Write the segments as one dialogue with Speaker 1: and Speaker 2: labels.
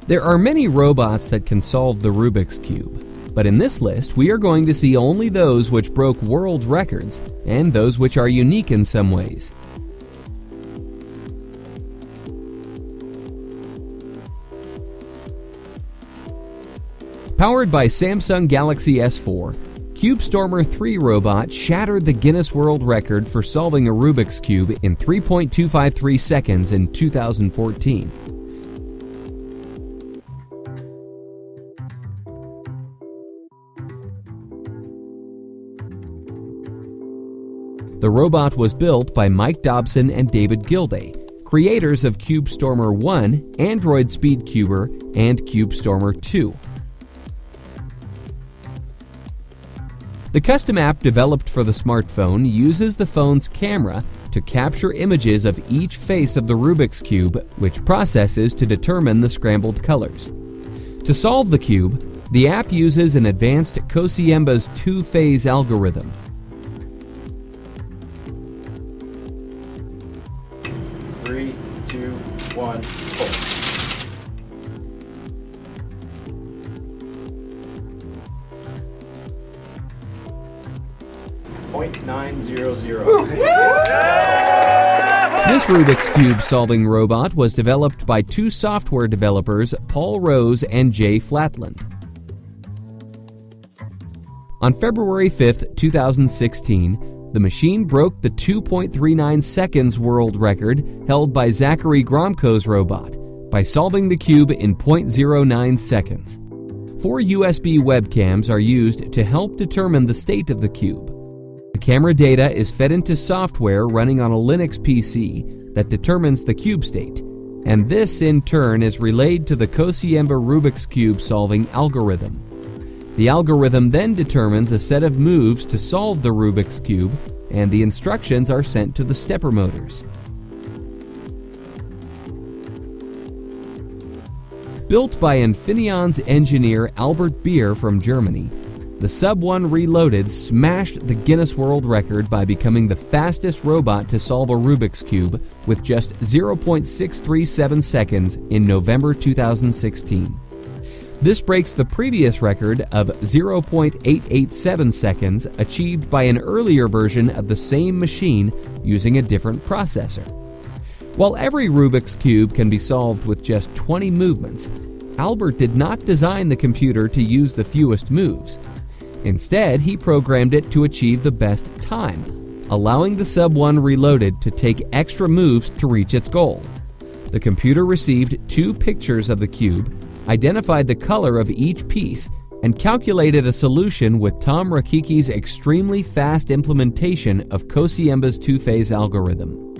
Speaker 1: There are many robots that can solve the Rubik's Cube, but in this list we are going to see only those which broke world records and those which are unique in some ways. Powered by Samsung Galaxy S4, CubeStormer 3 robot shattered the Guinness World Record for solving a Rubik's Cube in 3.253 seconds in 2014. The robot was built by Mike Dobson and David Gilday, creators of CubeStormer 1, Android Speedcuber, and CubeStormer 2. The custom app developed for the smartphone uses the phone's camera to capture images of each face of the Rubik's Cube, which processes to determine the scrambled colors. To solve the cube, the app uses an advanced Kosiemba's two-phase algorithm.
Speaker 2: Three, two, one, pull. .900.
Speaker 1: This Rubik's Cube solving robot was developed by two software developers, Paul Rose and Jay Flatland. On February 5, 2016, the machine broke the 2.39 seconds world record held by Zachary Gromko's robot by solving the cube in 0.09 seconds. 4 USB webcams are used to help determine the state of the cube. The camera data is fed into software running on a Linux PC that determines the cube state, and this in turn is relayed to the Kosiemba Rubik's Cube solving algorithm. The algorithm then determines a set of moves to solve the Rubik's Cube, and the instructions are sent to the stepper motors. Built by Infineon's engineer Albert Beer from Germany, the Sub 1 Reloaded smashed the Guinness World Record by becoming the fastest robot to solve a Rubik's Cube with just 0.637 seconds in November 2016. This breaks the previous record of 0.887 seconds achieved by an earlier version of the same machine using a different processor. While every Rubik's Cube can be solved with just 20 movements, Albert did not design the computer to use the fewest moves. Instead, he programmed it to achieve the best time, allowing the Sub 1 Reloaded to take extra moves to reach its goal. The computer received 2 pictures of the cube, identified the color of each piece, and calculated a solution with Tom Rakiki's extremely fast implementation of Kosiemba's two-phase algorithm.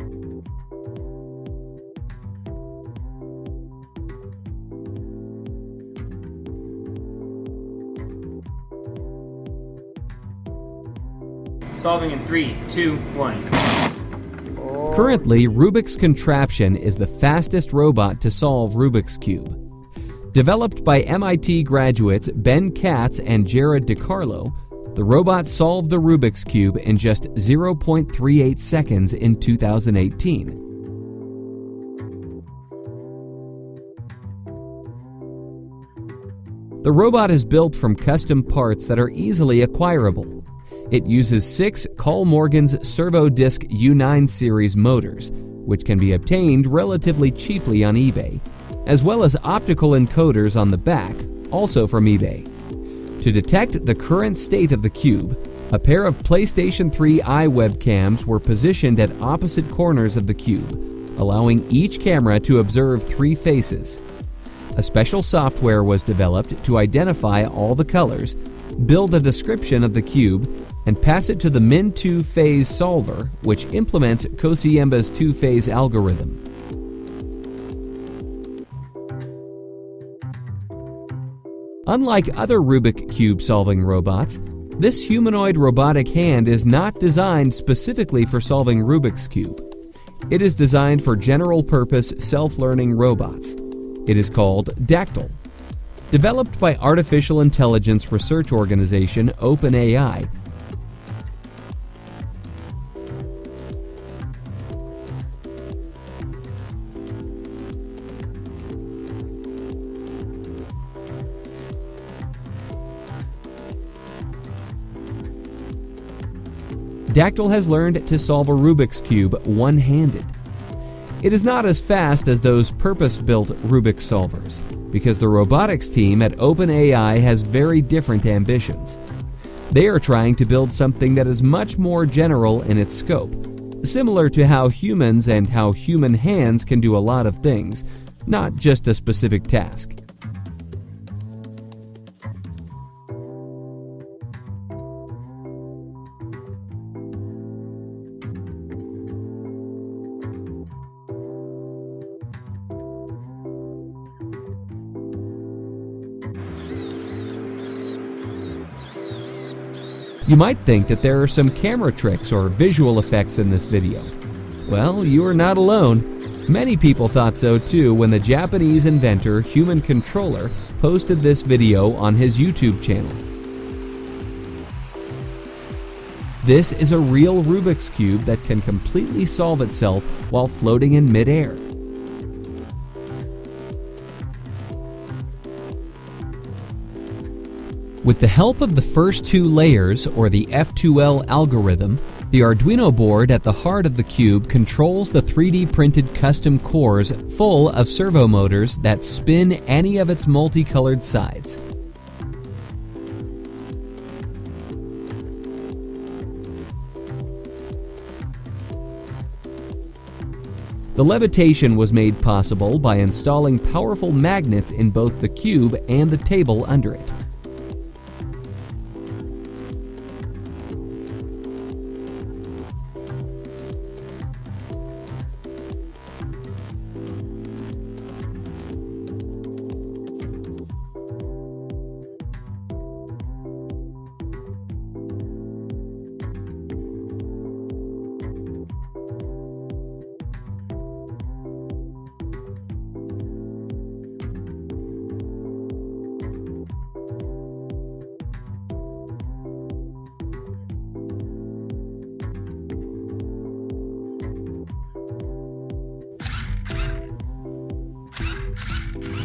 Speaker 3: Solving in 3, 2, 1.
Speaker 1: Currently, Rubik's Contraption is the fastest robot to solve Rubik's Cube. Developed by MIT graduates Ben Katz and Jared DiCarlo, the robot solved the Rubik's Cube in just 0.38 seconds in 2018. The robot is built from custom parts that are easily acquirable. It uses 6 Kollmorgen's Servodisc U9 series motors, which can be obtained relatively cheaply on eBay, as well as optical encoders on the back, also from eBay. To detect the current state of the cube, a pair of PlayStation 3 eye webcams were positioned at opposite corners of the cube, allowing each camera to observe 3 faces. A special software was developed to identify all the colors, build a description of the cube, and pass it to the Min2 phase solver, which implements Kosiemba's two-phase algorithm. Unlike other Rubik Cube solving robots, this humanoid robotic hand is not designed specifically for solving Rubik's Cube. It is designed for general-purpose self-learning robots. It is called Dactyl. Developed by artificial intelligence research organization OpenAI, Dactyl has learned to solve a Rubik's Cube one-handed. It is not as fast as those purpose-built Rubik's solvers, because the robotics team at OpenAI has very different ambitions. They are trying to build something that is much more general in its scope, similar to how humans and how human hands can do a lot of things, not just a specific task. You might think that there are some camera tricks or visual effects in this video. Well, you are not alone. Many people thought so too when the Japanese inventor Human Controller posted this video on his YouTube channel. This is a real Rubik's Cube that can completely solve itself while floating in midair. With the help of the first two layers, or the F2L algorithm, the Arduino board at the heart of the cube controls the 3D printed custom cores full of servo motors that spin any of its multicolored sides. The levitation was made possible by installing powerful magnets in both the cube and the table under it.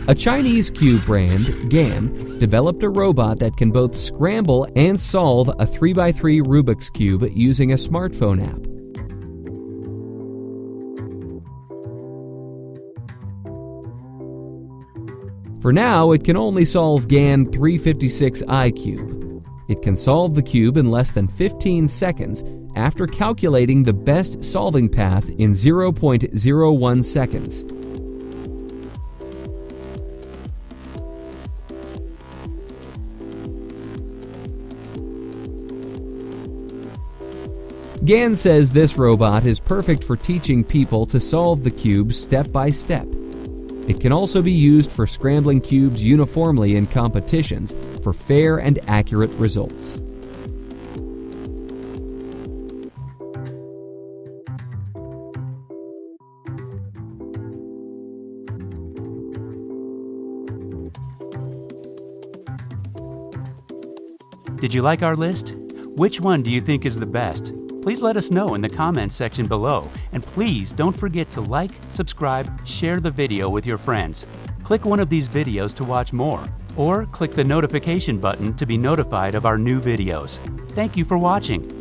Speaker 1: A Chinese cube brand, GAN, developed a robot that can both scramble and solve a 3x3 Rubik's Cube using a smartphone app. For now, it can only solve GAN 356i cube. It can solve the cube in less than 15 seconds after calculating the best solving path in 0.01 seconds. GAN says this robot is perfect for teaching people to solve the cube step by step. It can also be used for scrambling cubes uniformly in competitions for fair and accurate results.
Speaker 4: Did you like our list? Which one do you think is the best? Please let us know in the comments section below, and please don't forget to like, subscribe, share the video with your friends. Click one of these videos to watch more, or click the notification button to be notified of our new videos. Thank you for watching.